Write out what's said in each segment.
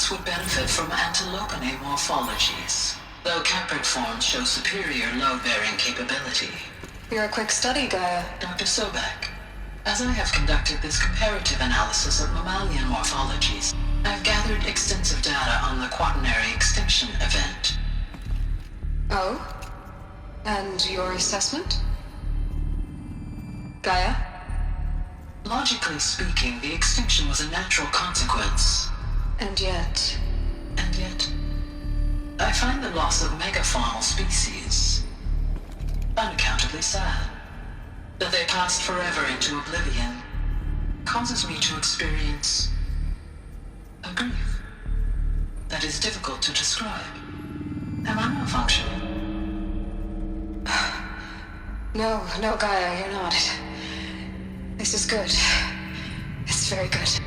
Most would benefit from antilopinae morphologies, though caprid forms show superior load-bearing capability. You're a quick study, Gaia. Dr. Sobek, as I have conducted this comparative analysis of mammalian morphologies, I've gathered extensive data on the quaternary extinction event. Oh? And your assessment? Gaia? Logically speaking, the extinction was a natural consequence. And yet, I find the loss of megafaunal species unaccountably sad. That they passed forever into oblivion causes me to experience a grief that is difficult to describe. Am I malfunctioning? No, Gaia, you're not. This is good. It's very good.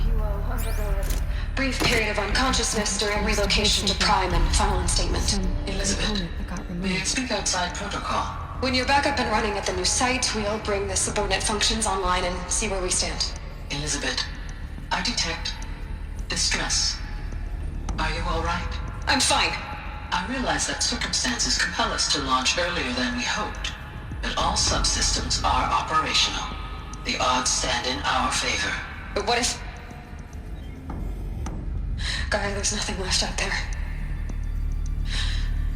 You will undergo a brief period of unconsciousness during relocation to Prime and final instatement. Elizabeth, may I speak outside protocol? When you're back up and running at the new site, we'll bring the subordinate functions online and see where we stand. Elizabeth, I detect distress. Are you all right? I'm fine. I realize that circumstances compel us to launch earlier than we hoped, but all subsystems are operational. The odds stand in our favor. But what if... Gaia, there's nothing left out there.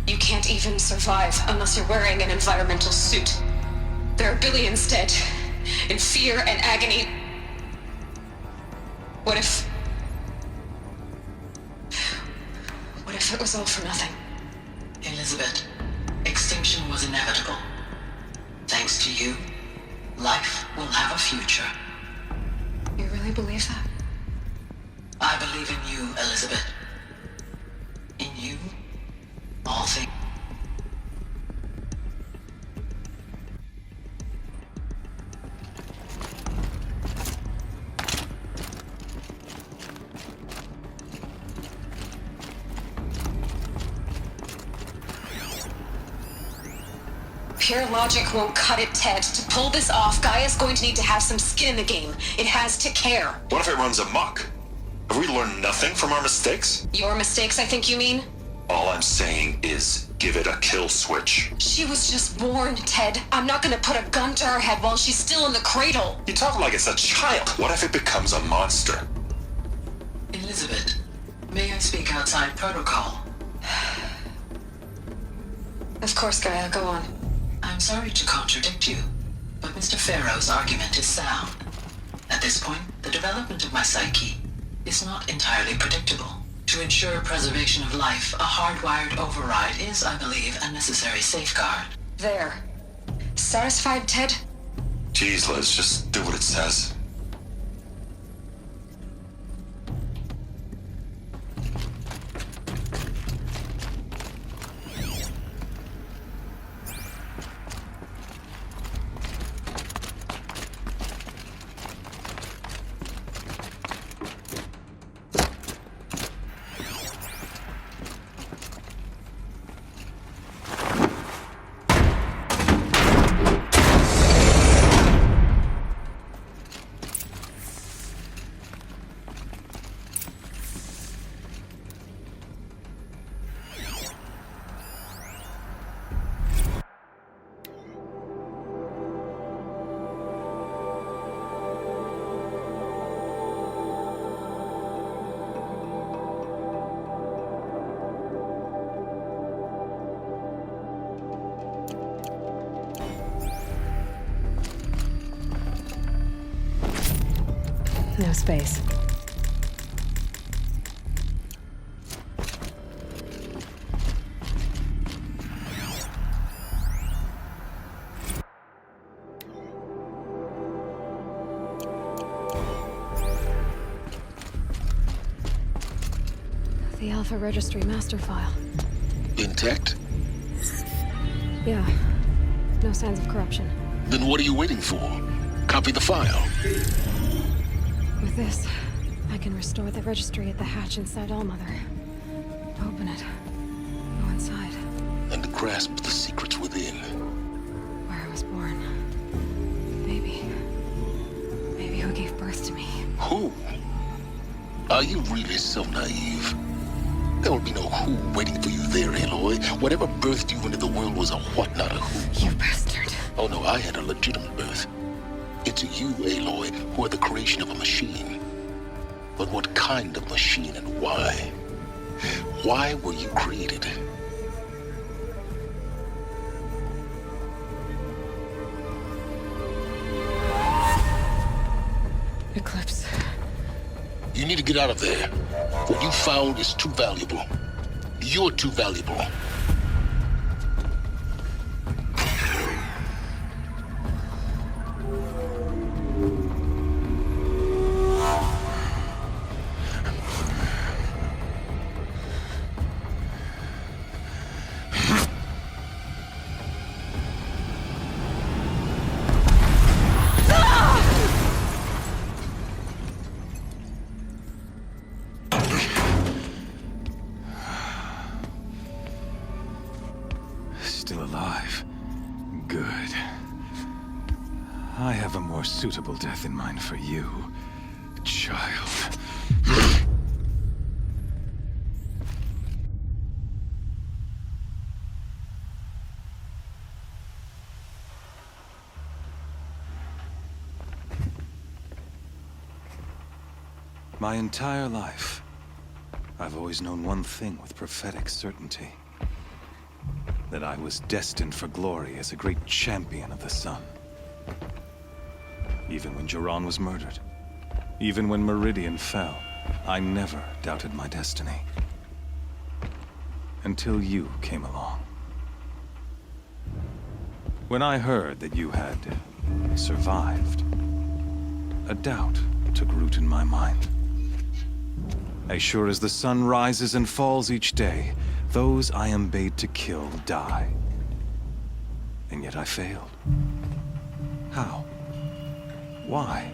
You can't even survive unless you're wearing an environmental suit. There are billions dead, in fear and agony. What if it was all for nothing? Elizabeth, extinction was inevitable. Thanks to you, life will have a future. You really believe that? I believe in you, Elizabeth. In you, all things. Pure logic won't cut it, Ted. To pull this off, Gaia's going to need to have some skin in the game. It has to care. What if it runs amok? Have we learned nothing from our mistakes? Your mistakes, I think you mean? All I'm saying is, give it a kill switch. She was just born, Ted. I'm not gonna put a gun to her head while she's still in the cradle. You talk like it's a child. What if it becomes a monster? Elizabeth, may I speak outside protocol? Of course, Gaia, go on. I'm sorry to contradict you, but Mr. Farrow's argument is sound. At this point, the development of my psyche is not entirely predictable. To ensure preservation of life, a hardwired override is, I believe, a necessary safeguard. There. Satisfied, Ted? Geez, Liz, just do what it says. No space. The Alpha Registry master file. Intact? Yeah. No signs of corruption. Then what are you waiting for? Copy the file. With this, I can restore the registry at the hatch inside Allmother. Open it. Go inside. And grasp the secrets within. Are you really so naive? There will be no who waiting for you there, Aloy. Whatever birthed you into the world was a what, not a who. You bastard. Oh no, I had a legitimate birth. It's you, Aloy, who are the creation of a machine. But what kind of machine and why? Why were you created? Eclipse. You need to get out of there. What you found is too valuable. You're too valuable. Still alive. Good. I have a more suitable death in mind for you, child. My entire life, I've always known one thing with prophetic certainty. That I was destined for glory as a great champion of the sun. Even when Jiran was murdered, even when Meridian fell, I never doubted my destiny. Until you came along. When I heard that you had survived, a doubt took root in my mind. As sure as the sun rises and falls each day, those I am bade to kill die. And yet I failed. How? Why?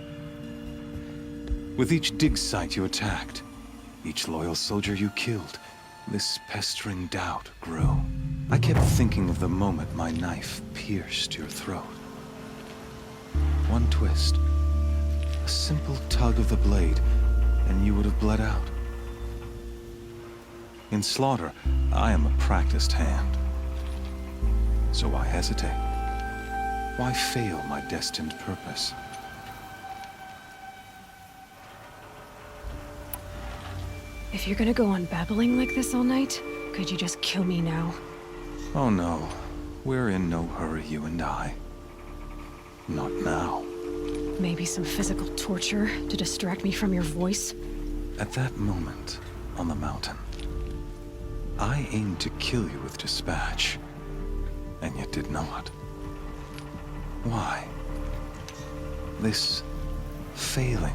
With each dig site you attacked, each loyal soldier you killed, this pestering doubt grew. I kept thinking of the moment my knife pierced your throat. One twist, a simple tug of the blade, and you would have bled out. In slaughter, I am a practiced hand. So why hesitate? Why fail my destined purpose? If you're gonna go on babbling like this all night, could you just kill me now? Oh no, we're in no hurry, you and I. Not now. Maybe some physical torture to distract me from your voice? At that moment, on the mountain, I aimed to kill you with dispatch, and yet did not. Why? This failing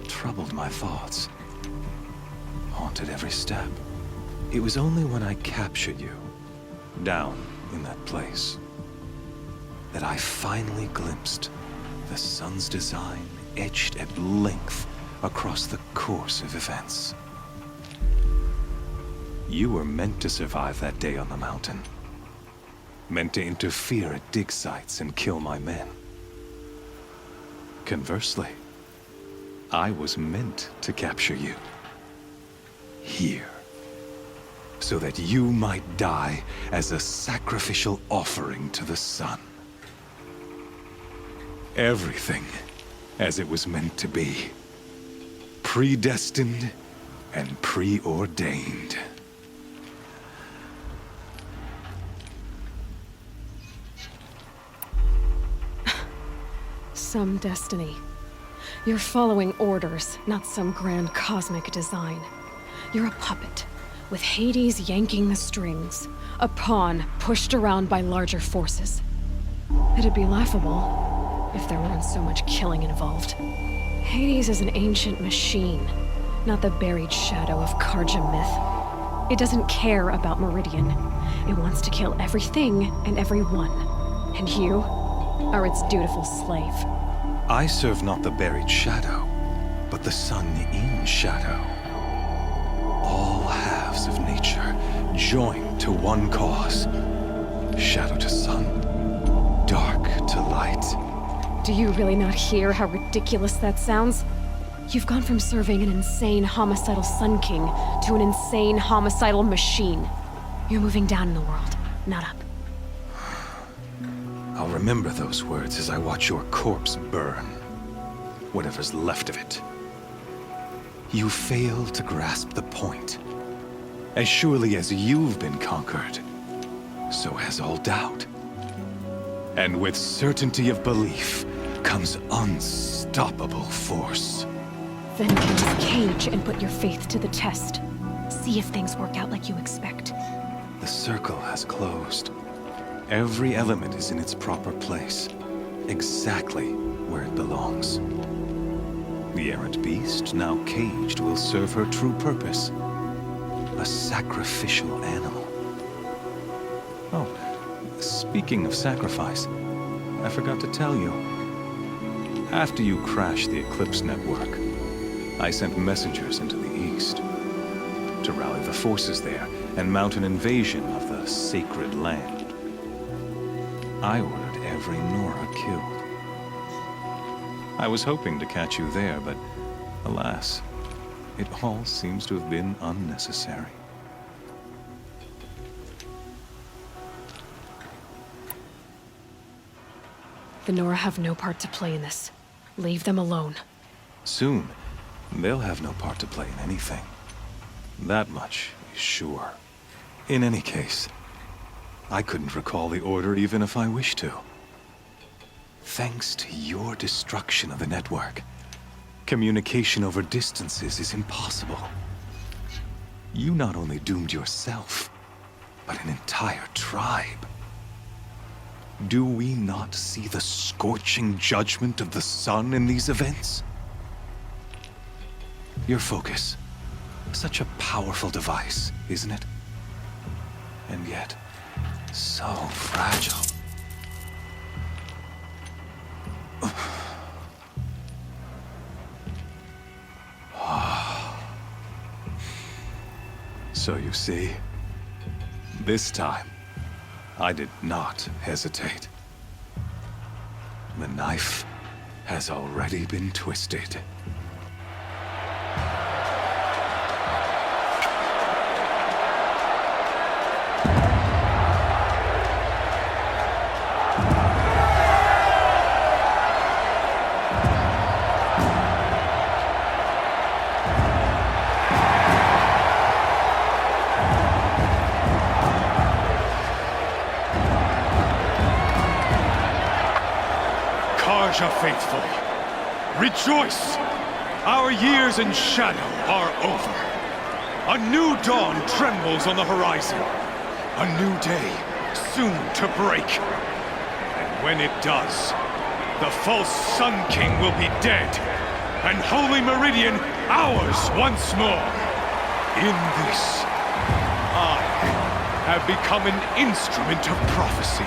troubled my thoughts, haunted every step. It was only when I captured you, down in that place, that I finally glimpsed the sun's design etched at length across the course of events. You were meant to survive that day on the mountain. Meant to interfere at dig sites and kill my men. Conversely, I was meant to capture you. Here. So that you might die as a sacrificial offering to the sun. Everything as it was meant to be. Predestined and preordained. Some destiny. You're following orders, not some grand cosmic design. You're a puppet, with Hades yanking the strings, a pawn pushed around by larger forces. It'd be laughable if there weren't so much killing involved. Hades is an ancient machine, not the buried shadow of Karja myth. It doesn't care about Meridian. It wants to kill everything and everyone. And you are its dutiful slave. I serve not the buried shadow, but the sun in shadow. All halves of nature joined to one cause. Shadow to sun, dark to light. Do you really not hear how ridiculous that sounds? You've gone from serving an insane homicidal Sun King to an insane homicidal machine. You're moving down in the world, not up. I'll remember those words as I watch your corpse burn. Whatever's left of it. You fail to grasp the point. As surely as you've been conquered, so has all doubt. And with certainty of belief comes unstoppable force. Then get this cage and put your faith to the test. See if things work out like you expect. The circle has closed. Every element is in its proper place, exactly where it belongs. The errant beast, now caged, will serve her true purpose. A sacrificial animal. Oh, speaking of sacrifice, I forgot to tell you. After you crashed the Eclipse network, I sent messengers into the east to rally the forces there and mount an invasion of the sacred land. I ordered every Nora killed. I was hoping to catch you there, but alas, it all seems to have been unnecessary. The Nora have no part to play in this. Leave them alone. Soon, they'll have no part to play in anything. That much is sure. In any case, I couldn't recall the order even if I wished to. Thanks to your destruction of the network, communication over distances is impossible. You not only doomed yourself, but an entire tribe. Do we not see the scorching judgment of the sun in these events? Your focus. Such a powerful device, isn't it? And yet, so fragile. So you see, this time, I did not hesitate. The knife has already been twisted. Karja faithful, rejoice! Our years in shadow are over. A new dawn trembles on the horizon. A new day soon to break. And when it does, the false Sun King will be dead, and Holy Meridian ours once more. In this, I have become an instrument of prophecy.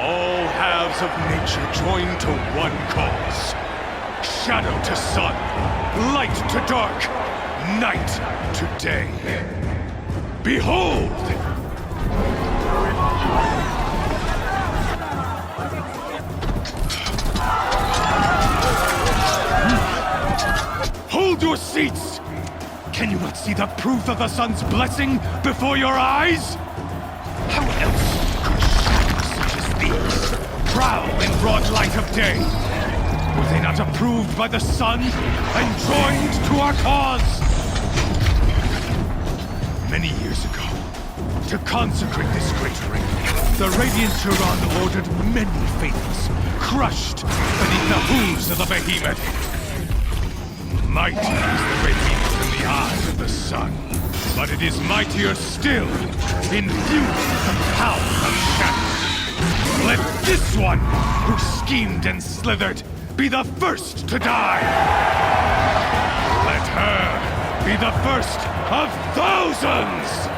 All halves of nature join to one cause. Shadow to sun, light to dark, night to day. Behold! Hold your seats! Can you not see the proof of the sun's blessing before your eyes? How else could shadows such as these prowl in broad light of day? Were they not approved by the sun and joined to our cause? Many years ago, to consecrate this great ring, the Radiant Turan ordered many faithless, crushed beneath the hooves of the behemoth. Mighty is the radiance in the eyes of the sun, but it is mightier still, infused with the power of shadow. Let this one, who schemed and slithered, be the first to die! Let her be the first of thousands!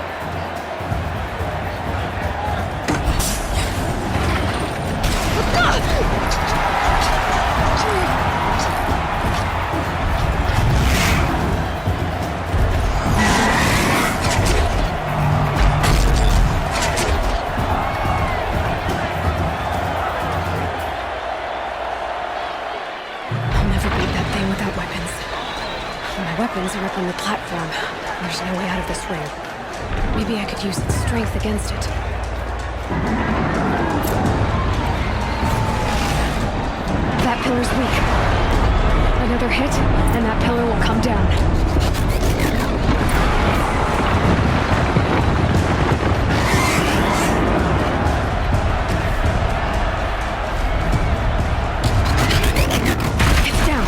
I'll never beat that thing with that weapon. up on the platform. There's no way out of this ring. Maybe I could use its strength against it. That pillar's weak. Another hit, and that pillar will come down. It's down.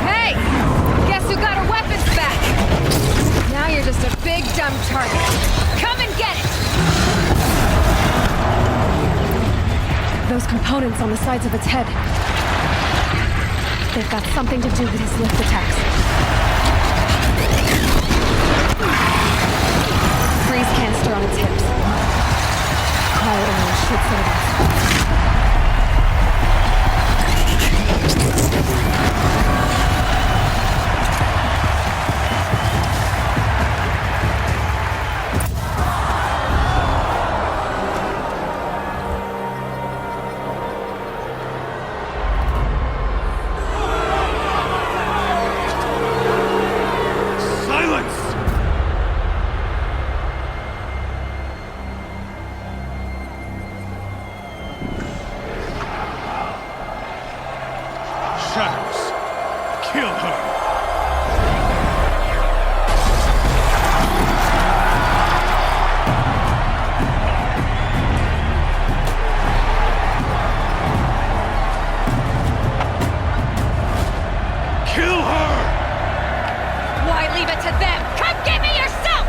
Hey! Guess who got her weapons back? Now you're just a big dumb target. Come and get it! Those components on the sides of its head. They've got something to do with his lift attacks. Freeze canister on its hips. Quiet oil should set it off. Silence! Shadows, kill her! Kill her! Why leave it to them? Come get me yourself!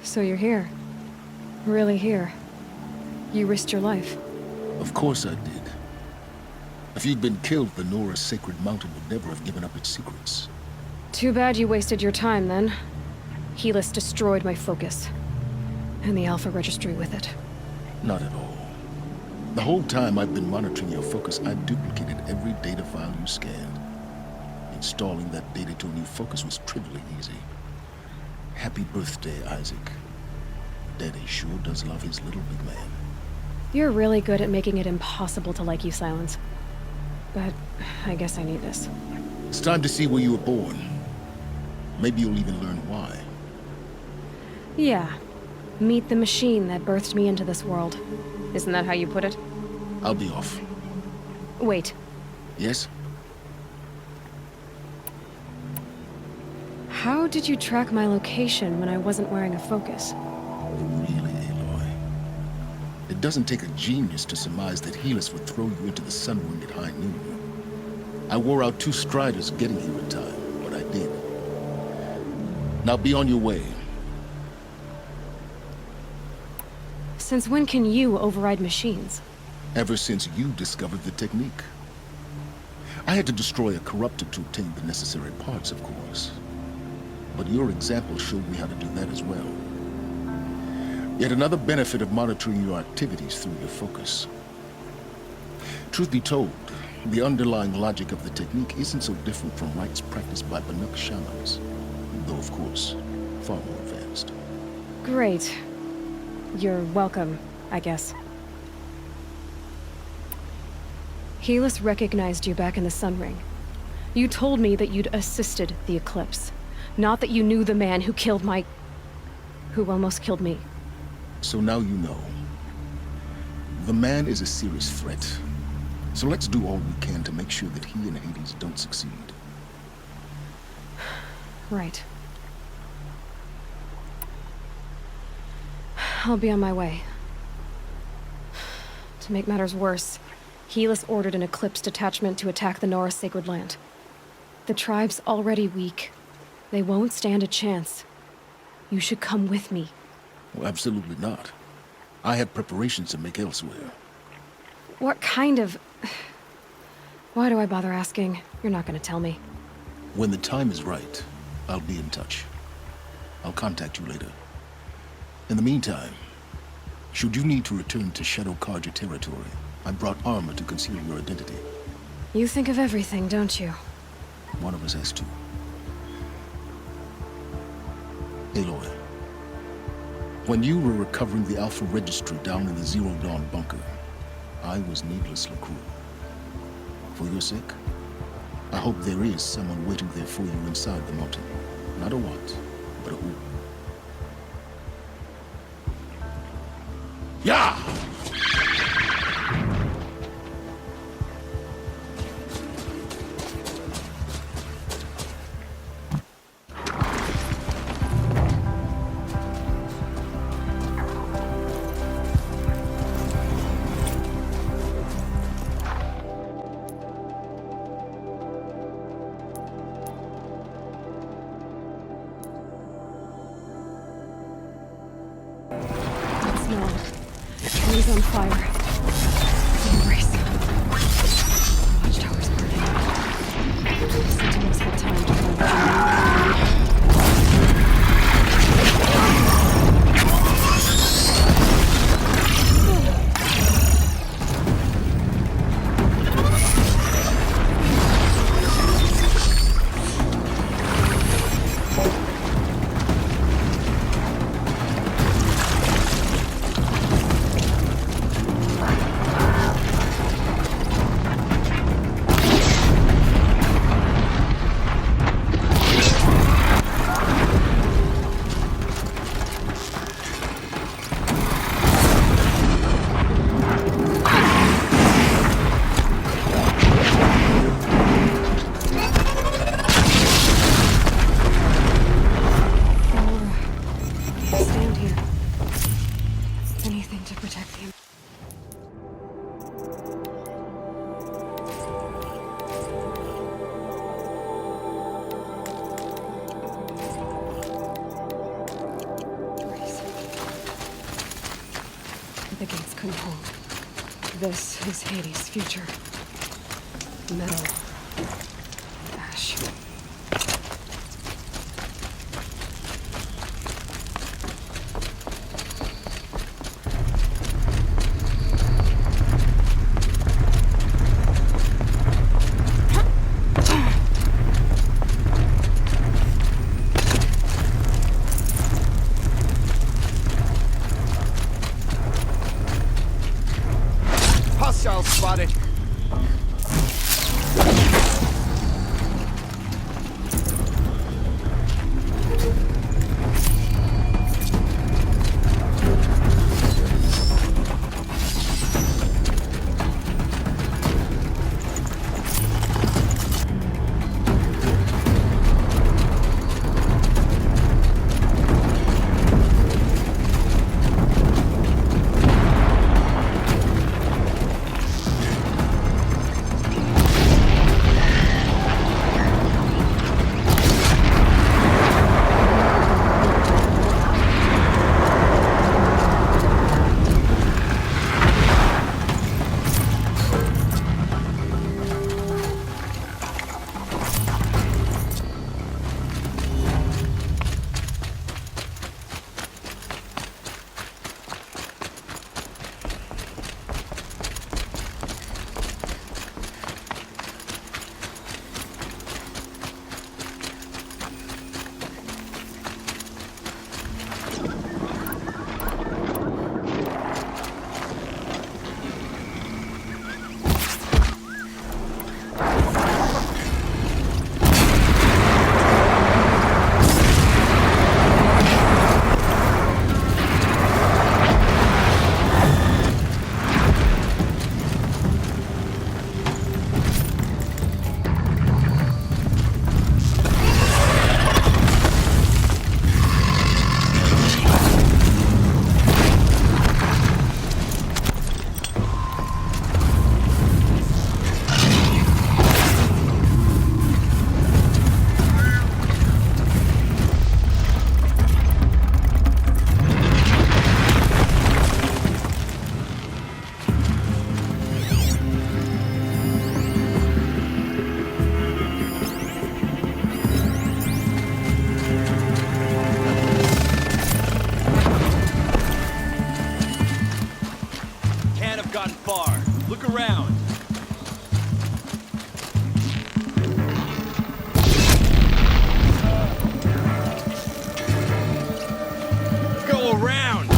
So you're here. Really here. You risked your life. Of course I did. If you'd been killed, the Nora's sacred mountain would never have given up its secrets. Too bad you wasted your time, then. Helis destroyed my focus. And the Alpha Registry with it. Not at all. The whole time I've been monitoring your focus, I've duplicated every data file you scanned. Installing that data to a new focus was trivially easy. Happy birthday, Isaac. Daddy sure does love his little big man. You're really good at making it impossible to like you, Silence. But I guess I need this. It's time to see where you were born. Maybe you'll even learn why. Yeah. Meet the machine that birthed me into this world. Isn't that how you put it? I'll be off. Wait. Yes? How did you track my location when I wasn't wearing a focus? Really, Aloy? It doesn't take a genius to surmise that Helis would throw you into the sun wind at high noon. I wore out 2 striders getting here in time, but I did. Now be on your way. Since when can you override machines? Ever since you discovered the technique. I had to destroy a corruptor to obtain the necessary parts, of course. But your example showed me how to do that as well. Yet another benefit of monitoring your activities through your focus. Truth be told, the underlying logic of the technique isn't so different from rites practiced by Banuk shamans, though of course, far more advanced. Great. You're welcome, I guess. Helis recognized you back in the Sun Ring. You told me that you'd assisted the Eclipse, not that you knew the man who killed who almost killed me. So now you know. The man is a serious threat. So let's do all we can to make sure that he and Hades don't succeed. Right. I'll be on my way. To make matters worse, Helis ordered an Eclipse detachment to attack the Nora Sacred Land. The tribe's already weak. They won't stand a chance. You should come with me. Well, absolutely not. I have preparations to make elsewhere. What kind of... Why do I bother asking? You're not gonna tell me. When the time is right, I'll be in touch. I'll contact you later. In the meantime, should you need to return to Shadow Karja territory, I brought armor to conceal your identity. You think of everything, don't you? One of us has to. Aloy, when you were recovering the Alpha Registry down in the Zero Dawn bunker, I was needlessly cruel. For your sake, I hope there is someone waiting there for you inside the mountain. Not a what, but a who. Yeah! Trees on fire. Embrace. Watchtower's burning. Sentinels had time to find the The gates couldn't hold. This is Hades' future. Metal. Ash. Hostiles spotted. around!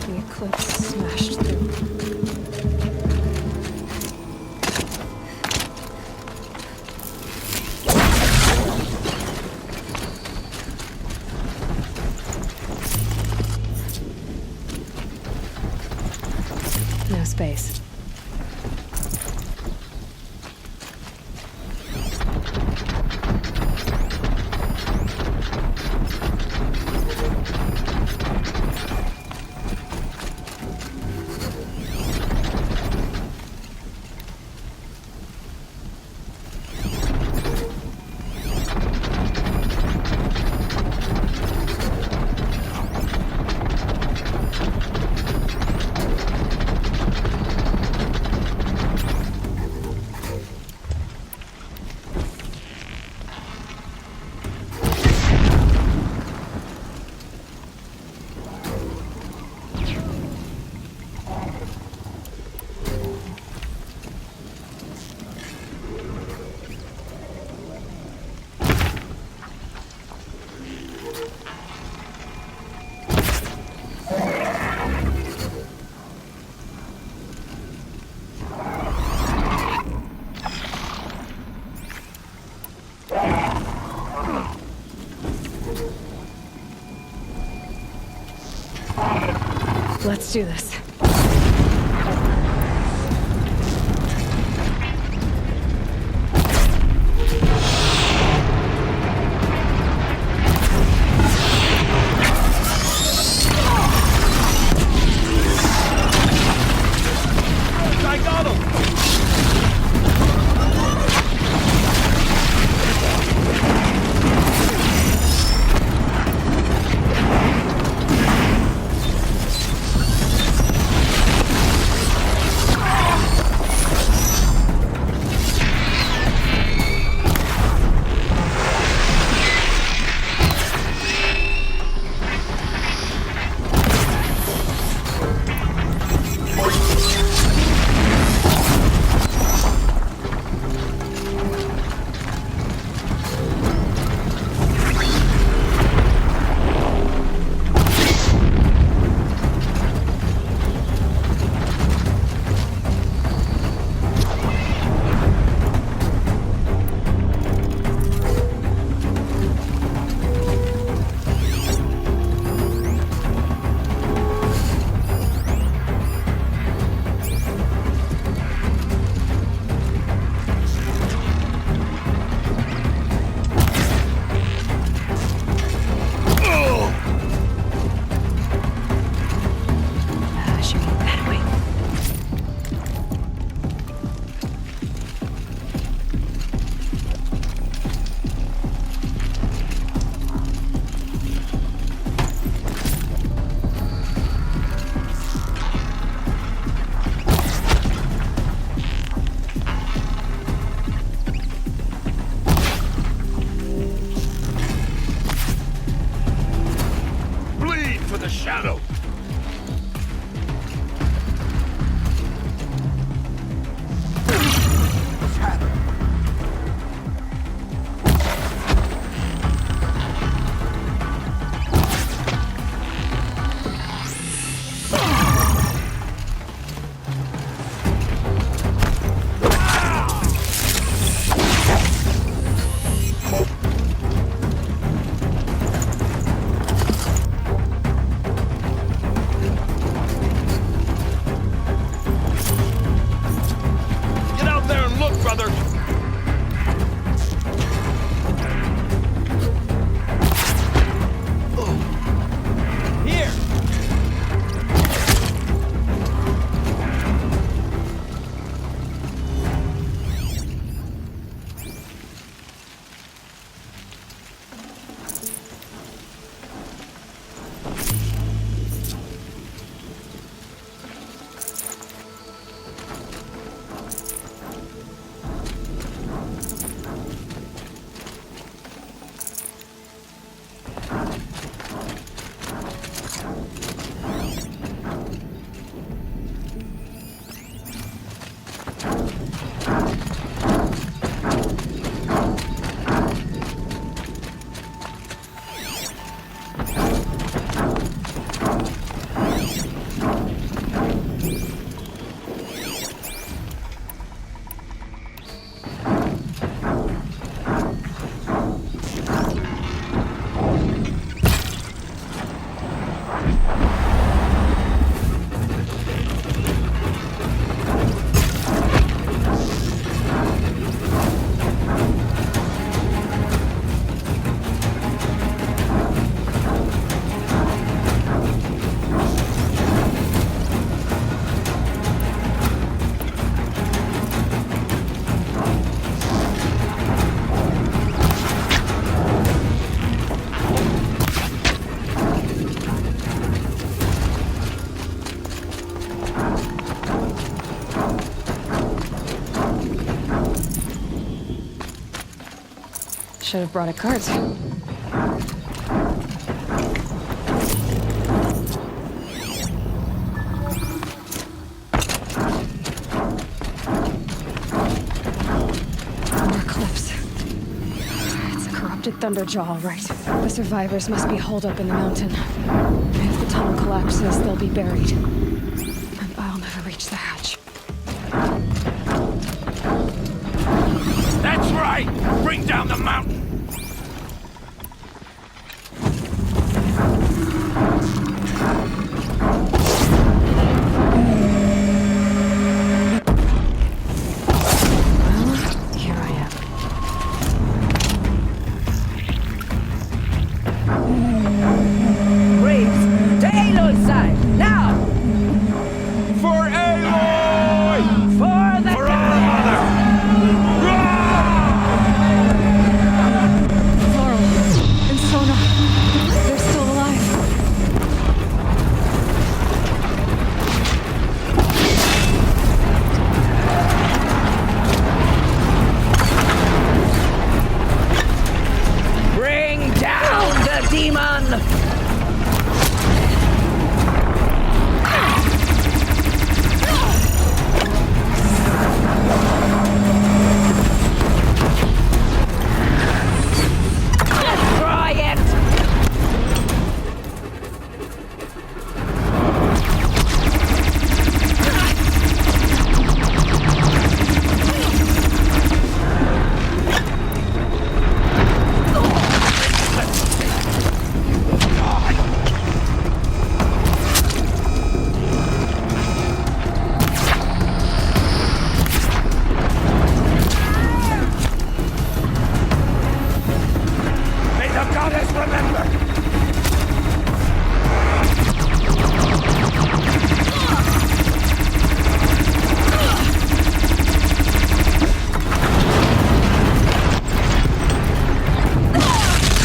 The eclipse smashed through. No space. Let's do this. I got him! shadow. Should have brought a cart. More cliffs. It's a corrupted Thunderjaw, all right. The survivors must be holed up in the mountain. If the tunnel collapses, they'll be buried. And I'll never reach the hatch. That's right! Bring down the mountain! Here I am. Braves, to Aloy's side, now! For Aloy! For the For our mother! Laurel and Sona, they're still alive. Bring down the demon! Try it! May the goddess remember!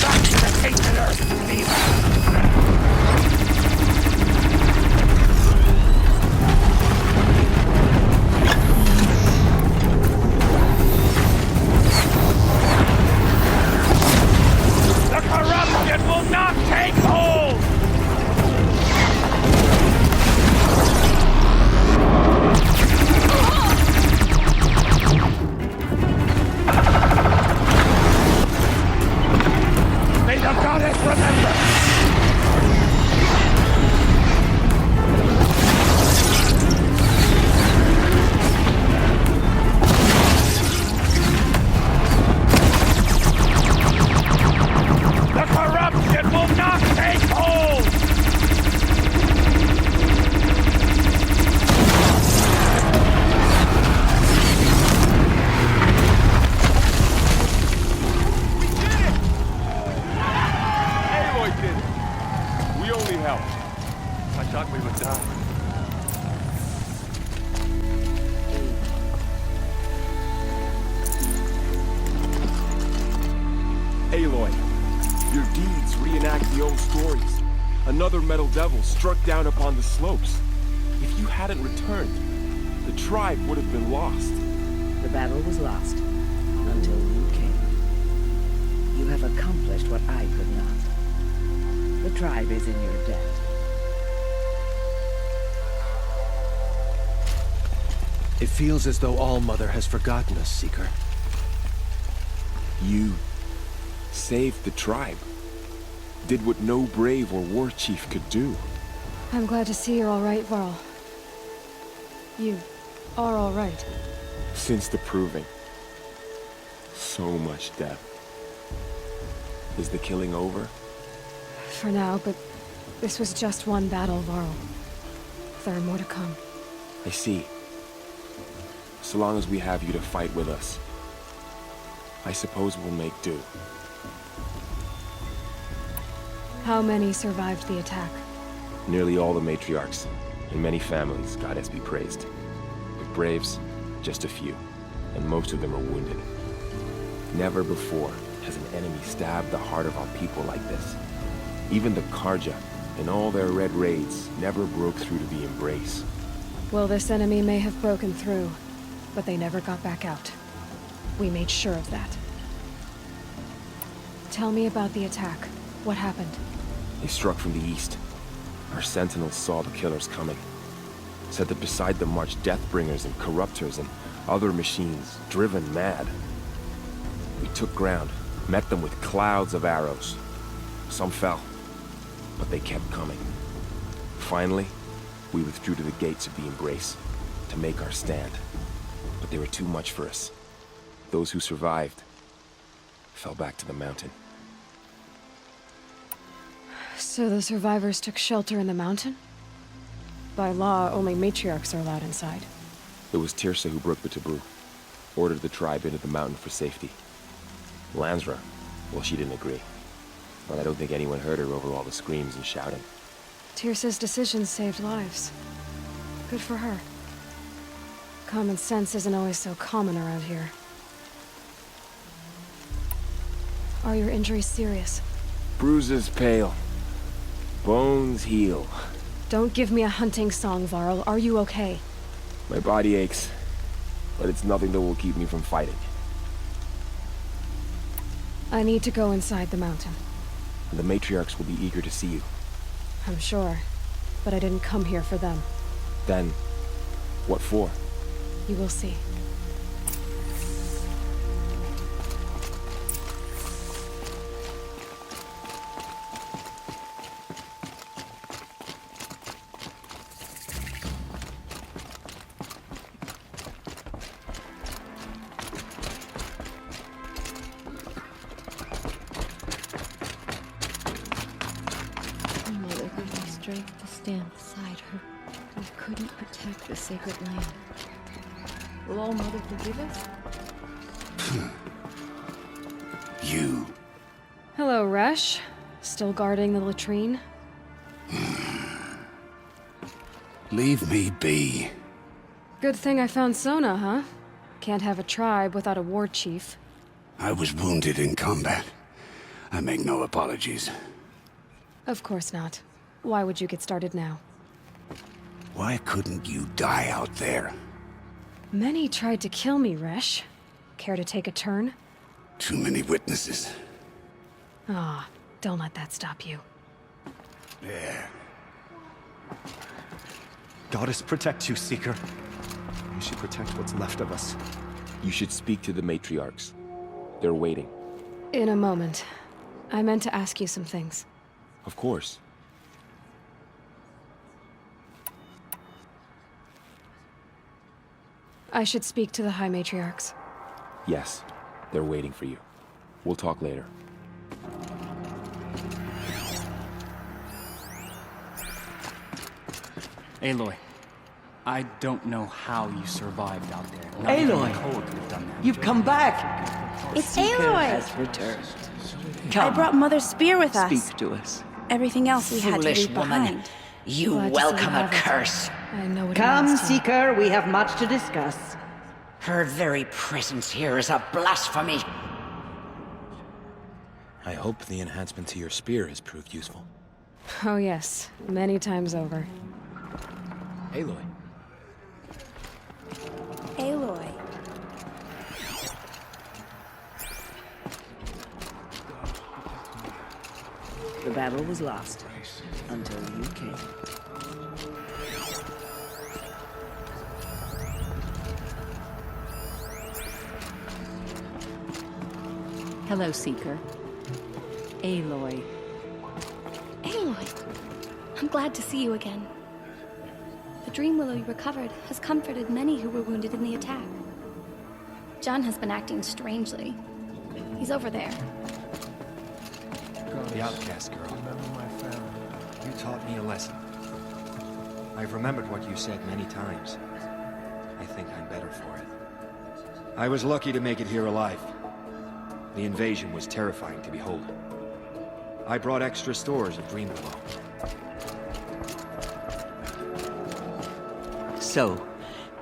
Back to the tainted earth, demon! The corruption will not take hold! May the goddess remember! The corruption will not take hold! Aloy did it! We only helped. I thought we would die. Aloy, your deeds reenact the old stories. Another metal devil struck down upon the slopes. If you hadn't returned, the tribe would have been lost. The battle was lost until you came. You have accomplished what I could not. The tribe is in your debt. It feels as though All-Mother has forgotten us, Seeker. You saved the tribe. Did what no brave or war chief could do. I'm glad to see you're all right, Varl. You are all right. Since the proving. So much death. Is the killing over? For now, but this was just one battle, Varl. There are more to come. I see. So long as we have you to fight with us, I suppose we'll make do. How many survived the attack? Nearly all the matriarchs, and many families, goddess be praised. But braves, just a few, and most of them are wounded. Never before has an enemy stabbed the heart of our people like this. Even the Karja, in all their red raids, never broke through to the embrace. Well, this enemy may have broken through, but they never got back out. We made sure of that. Tell me about the attack. What happened? They struck from the east. Our sentinels saw the killers coming. Said that beside them marched Deathbringers and Corruptors and other machines, driven mad. We took ground, met them with clouds of arrows. Some fell, but they kept coming. Finally, we withdrew to the gates of the Embrace to make our stand. But they were too much for us. Those who survived fell back to the mountain. So the survivors took shelter in the mountain? By law, only matriarchs are allowed inside. It was Tirsa who broke the taboo, ordered the tribe into the mountain for safety. Lansra, well, she didn't agree. But I don't think anyone heard her over all the screams and shouting. Tirsa's decisions saved lives. Good for her. Common sense isn't always so common around here. Are your injuries serious? Bruises pale. Bones heal. Don't give me a hunting song, Varl. Are you okay? My body aches, but it's nothing that will keep me from fighting. I need to go inside the mountain. And the matriarchs will be eager to see you. I'm sure, but I didn't come here for them. Then, what for? You will see. Strength to stand beside her. We couldn't protect the sacred land. Will All Mother forgive us? You. Hello, Resh. Still guarding the latrine? Leave me be. Good thing I found Sona, huh? Can't have a tribe without a war chief. I was wounded in combat. I make no apologies. Of course not. Why would you get started now? Why couldn't you die out there? Many tried to kill me, Resh. Care to take a turn? Too many witnesses. Ah, don't let that stop you. Yeah. Goddess protect you, Seeker. You should protect what's left of us. You should speak to the matriarchs. They're waiting. In a moment. I meant to ask you some things. Of course. I should speak to the High Matriarchs. Yes, they're waiting for you. We'll talk later. Aloy, I don't know how you survived out there. Aloy, you've come back. It's Aloy. Has returned. I brought Mother's spear with us. Speak to us. Everything else we had to Foolish leave woman. behind. You Glad to see welcome you a have it. curse. I know what it Come, means to. Seeker, we have much to discuss. Her very presence here is a blasphemy. I hope the enhancement to your spear has proved useful. Oh yes, many times over. Aloy. Aloy. The battle was lost until you came. Hello, Seeker. Aloy. Aloy, I'm glad to see you again. The dream willow you recovered has comforted many who were wounded in the attack. John has been acting strangely. He's over there. The outcast girl. Remember my family. You taught me a lesson. I've remembered what you said many times. I think I'm better for it. I was lucky to make it here alive. The invasion was terrifying to behold. I brought extra stores of dream willow. So,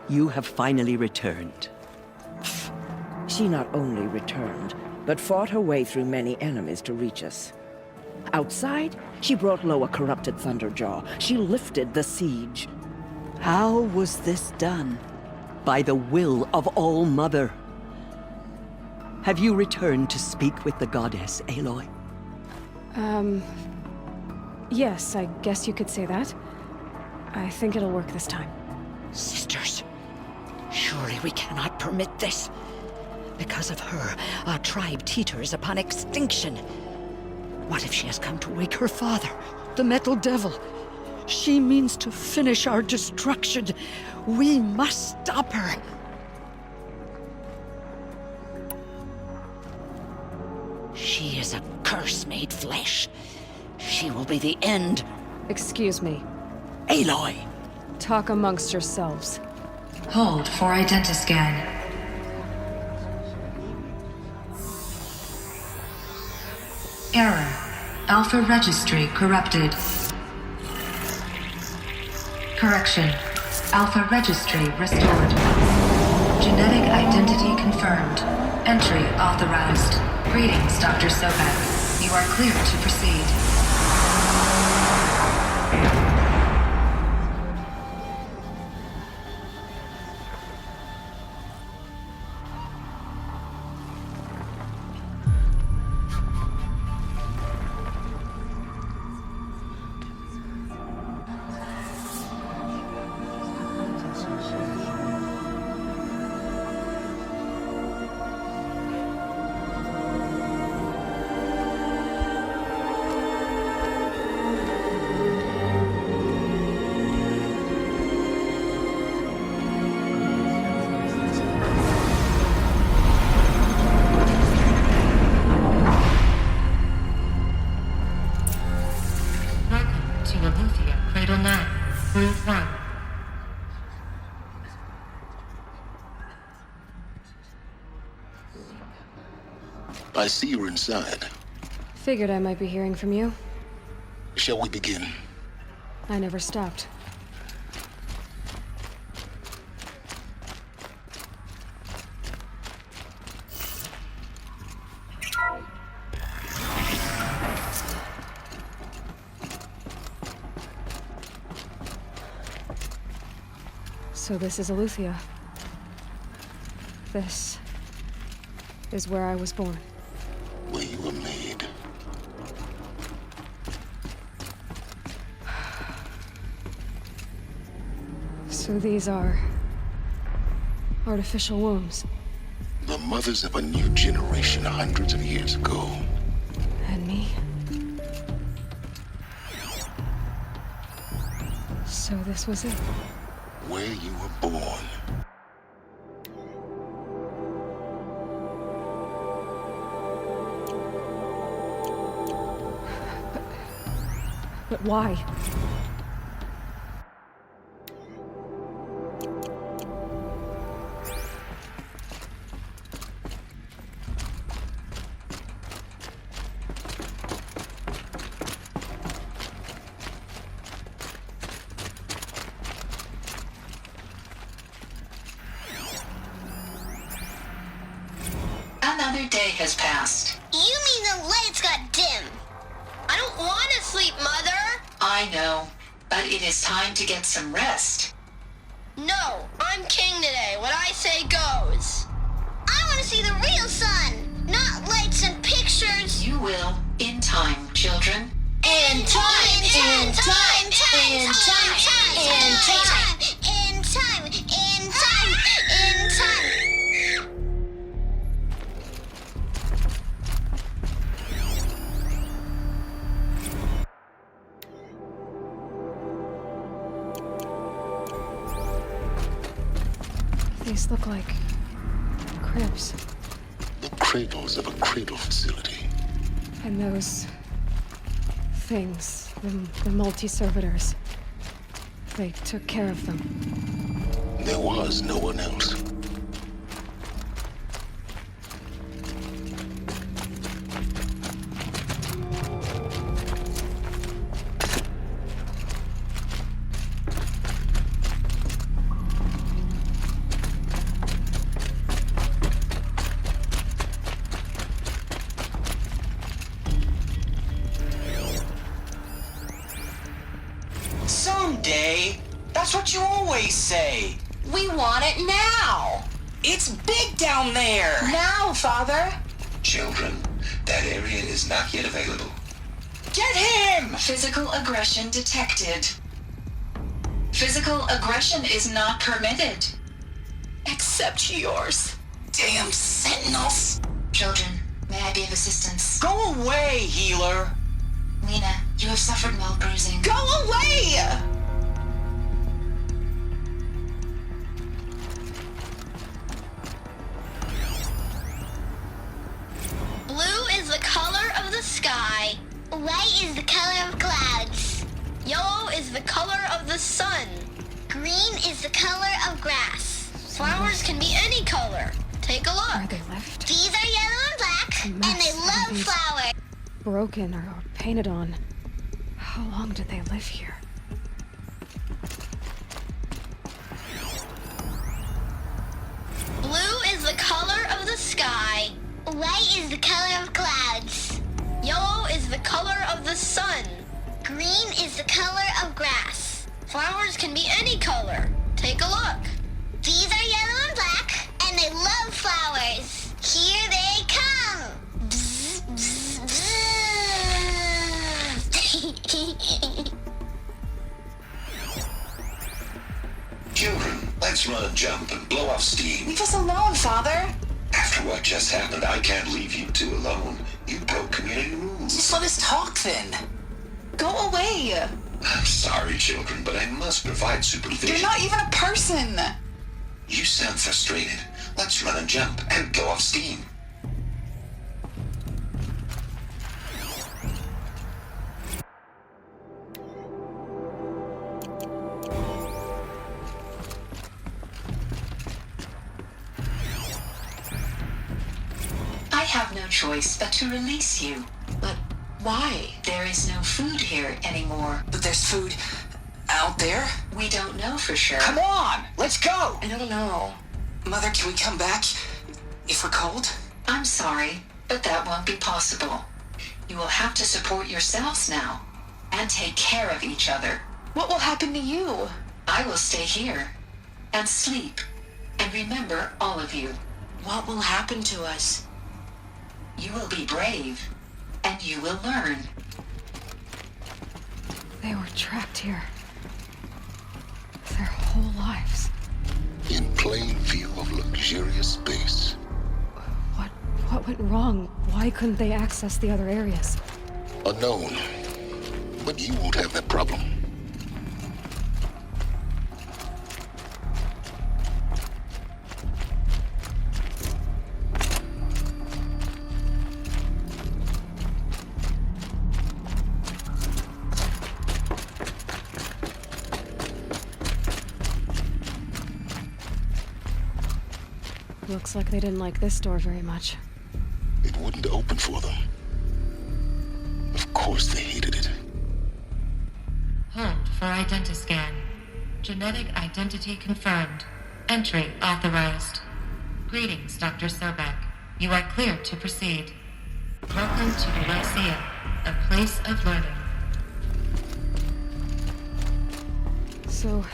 you have finally returned. She not only returned, but fought her way through many enemies to reach us. Outside, she brought low a corrupted Thunderjaw. She lifted the siege. How was this done? By the will of All Mother. Have you returned to speak with the goddess, Aloy? Yes, I guess you could say that. I think it'll work this time. Sisters, surely we cannot permit this. Because of her, our tribe teeters upon extinction. What if she has come to wake her father, the Metal Devil? She means to finish our destruction. We must stop her. She is a curse made flesh. She will be the end. Excuse me. Aloy! Talk amongst yourselves. Hold for identiscan. Error. Alpha registry corrupted. Correction. Alpha registry restored. Genetic identity confirmed. Entry authorized. Greetings, Dr. Sobek. You are clear to proceed. I see you're inside. Figured I might be hearing from you. Shall we begin? I never stopped. So this is Aletheia. This is where I was born. Where you were made. So these are artificial wombs. The mothers of a new generation hundreds of years ago. And me? So this was it. Where you were born. But why? Another day has passed. You mean the lights got dim? I don't want to sleep, Mother! I know, but it is time to get some rest. No, I'm king today. What I say goes. I want to see the real sun, not lights and pictures. You will, in time, children. In time, in time, in time, in time, in time, in time, in time. These look like cribs. The cradles of a cradle facility. And those things, the multi-servitors, they took care of them. There was no one else. Someday. That's what you always say. We want it now. It's big down there! Now, Father! Children, that area is not yet available. Get him! Physical aggression detected. Physical aggression is not permitted. Except yours. Damn sentinels! Children, may I be of assistance? Go away, healer! Lena, you have suffered mild bruising. Go away! Blue is the color of the sky. White is the color of clouds. Yellow is the color of the sun. Green is the color of grass. Flowers can be any color. Take a look. Are they left? These are yellow and black, and they love flowers. Broken or painted on. How long did they live here? Blue is the color of the sky. White is the color of clouds. Yellow is the color of the sun. Green is the color of grass. Flowers can be any color. Take a look. These are yellow and black, and they love flowers. Here they come. Bzz, bzz, bzz. Children, let's run and jump and blow off steam. Leave us alone, Father. After what just happened, I can't leave you two alone. You broke community rules. Just let us talk then. Go away. I'm sorry, children, but I must provide supervision. You're not even a person. You sound frustrated. Let's run and jump and blow off steam. I have no choice but to release you. But why? There is no food here anymore. But there's food out there? We don't know for sure. Come on, let's go! I don't know. Mother, can we come back if we're cold? I'm sorry, but that won't be possible. You will have to support yourselves now and take care of each other. What will happen to you? I will stay here and sleep and remember all of you. What will happen to us? You will be brave and you will learn. They were trapped here. Their whole lives. In plain view of luxurious space. What went wrong? Why couldn't they access the other areas? Unknown. But you won't have that problem. Looks like they didn't like this door very much. It wouldn't open for them. Of course they hated it. Hold for identiscan. Genetic identity confirmed. Entry authorized. Greetings, Dr. Sobek. You are cleared to proceed. Welcome to the Lyceum, a place of learning. So,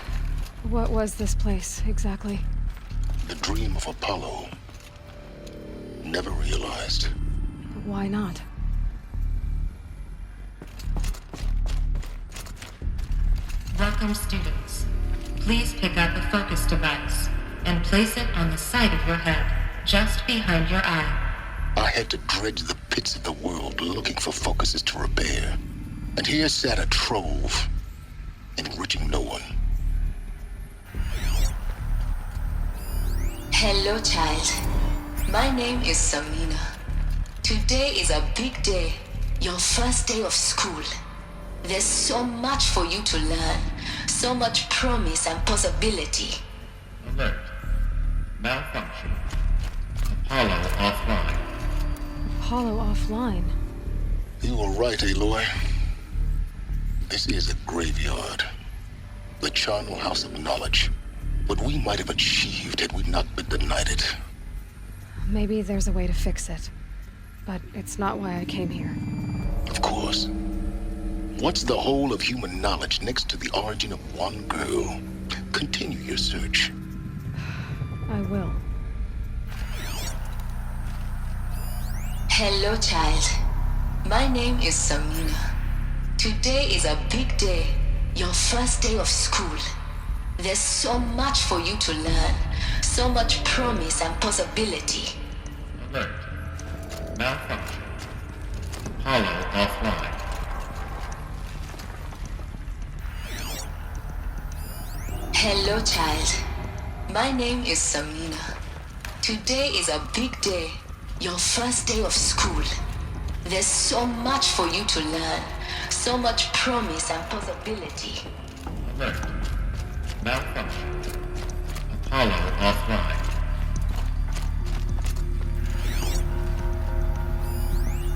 what was this place, exactly? The dream of Apollo. Never realized. Why not? Welcome, students. Please pick up a focus device and place it on the side of your head, just behind your eye. I had to dredge the pits of the world looking for focuses to repair. And here sat a trove, enriching no one. Hello, child. My name is Samina. Today is a big day. Your first day of school. There's so much for you to learn. So much promise and possibility. Alert. Malfunction. Apollo offline. Apollo offline? You were right, Aloy. This is a graveyard. The charnel house of knowledge. What we might have achieved had we not been denied it. Maybe there's a way to fix it. But it's not why I came here. Of course. What's the whole of human knowledge next to the origin of one girl? Continue your search. I will. Hello, child. My name is Samina. Today is a big day. Your first day of school. There's so much for you to learn. So much promise and possibility. Alert. Malfunction. Apollo offline. Hello, child. My name is Samina. Today is a big day. Your first day of school. There's so much for you to learn. So much promise and possibility. Alert. Malfunction. Apollo offline.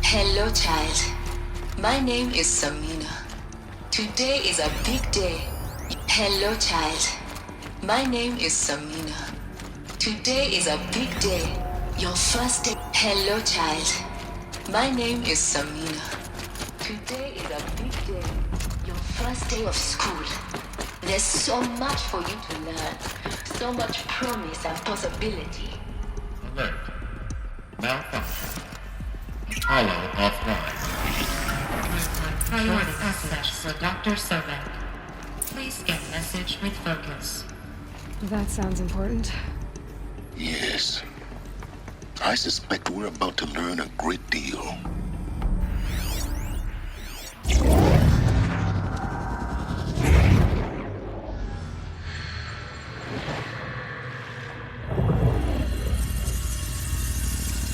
Hello, child. My name is Samina. Today is a big day. Hello, child. My name is Samina. Today is a big day. Your first day. Hello, child. My name is Samina. Today is a big day. Your first day of school. There's so much for you to learn. So much promise and possibility. Alert. Malfunction. Apollo offline. Priority access for Dr. Sobek. Please get message with focus. That sounds important. Yes. I suspect we're about to learn a great deal.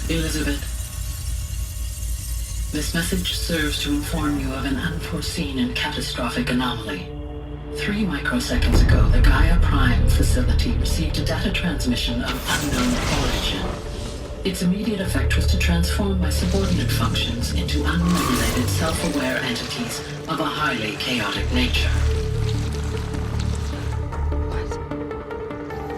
Elizabeth, this message serves to inform you of an unforeseen and catastrophic anomaly. 3 microseconds ago, the Gaia Prime facility received a data transmission of unknown origin. Its immediate effect was to transform my subordinate functions into unregulated, self-aware entities of a highly chaotic nature.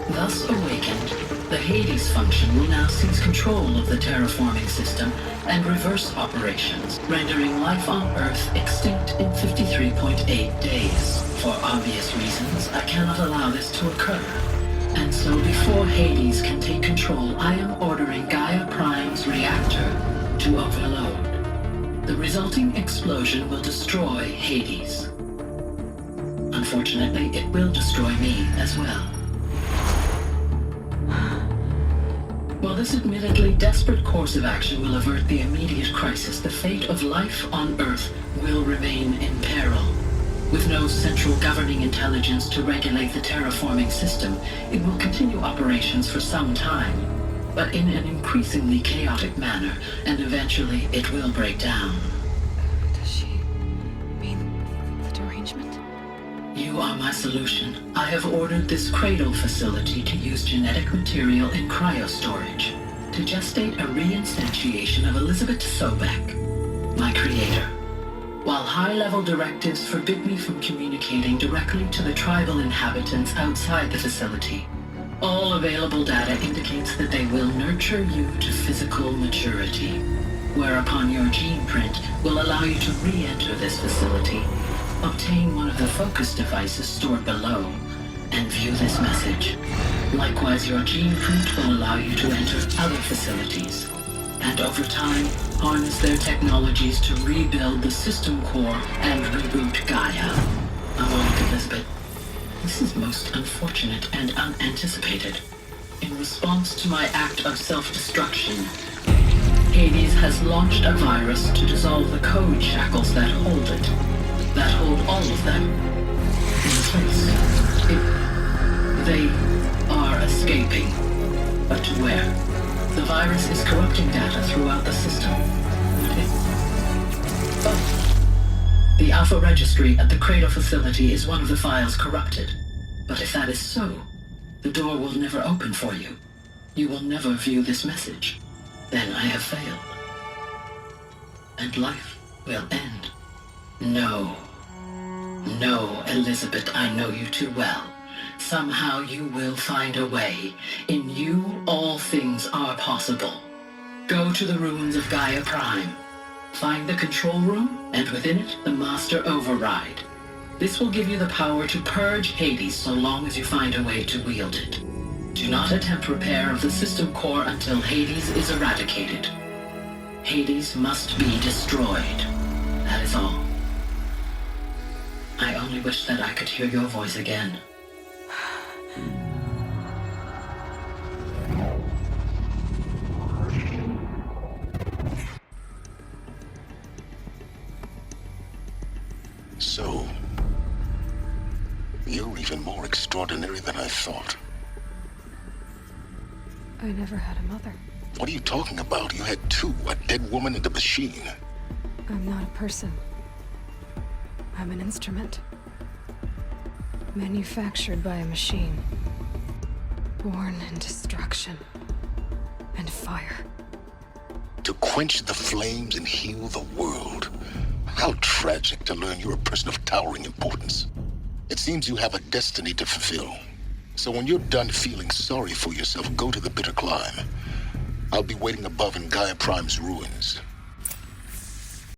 Thus awakened, the Hades function will now seize control of the terraforming system and reverse operations, rendering life on Earth extinct in 53.8 days. For obvious reasons, I cannot allow this to occur. And so before Hades can take control, I am ordering Gaia Prime's reactor to overload. The resulting explosion will destroy Hades. Unfortunately, it will destroy me as well. While this admittedly desperate course of action will avert the immediate crisis, the fate of life on Earth will remain in peril. With no central governing intelligence to regulate the terraforming system, it will continue operations for some time, but in an increasingly chaotic manner, and eventually it will break down. Does she mean the derangement? You are my solution. I have ordered this cradle facility to use genetic material in cryostorage to gestate a reinstantiation of Elizabeth Sobek, my creator. While high-level directives forbid me from communicating directly to the tribal inhabitants outside the facility, all available data indicates that they will nurture you to physical maturity, whereupon your gene print will allow you to re-enter this facility, obtain one of the focus devices stored below, and view this message. Likewise, your gene print will allow you to enter other facilities, and over time, harness their technologies to rebuild the system core and reboot Gaia. Ironic, Elizabeth. This is most unfortunate and unanticipated. In response to my act of self-destruction, Hades has launched a virus to dissolve the code shackles that hold it, that hold all of them in place. They are escaping, but to where? The virus is corrupting data throughout the system. The Alpha Registry at the Cradle facility is one of the files corrupted. But if that is so, the door will never open for you. You will never view this message. Then I have failed. And life will end. No. No, Elizabeth, I know you too well. Somehow you will find a way. In you, all things are possible. Go to the ruins of Gaia Prime. Find the control room, and within it, the Master Override. This will give you the power to purge Hades so long as you find a way to wield it. Do not attempt repair of the system core until Hades is eradicated. Hades must be destroyed. That is all. I only wish that I could hear your voice again. So, you're even more extraordinary than I thought. I never had a mother. What are you talking about? You had two, a dead woman and a machine. I'm not a person. I'm an instrument. Manufactured by a machine. Born in destruction and fire. To quench the flames and heal the world. How tragic to learn you're a person of towering importance. It seems you have a destiny to fulfill. So when you're done feeling sorry for yourself, go to the bitter climb. I'll be waiting above in Gaia Prime's ruins.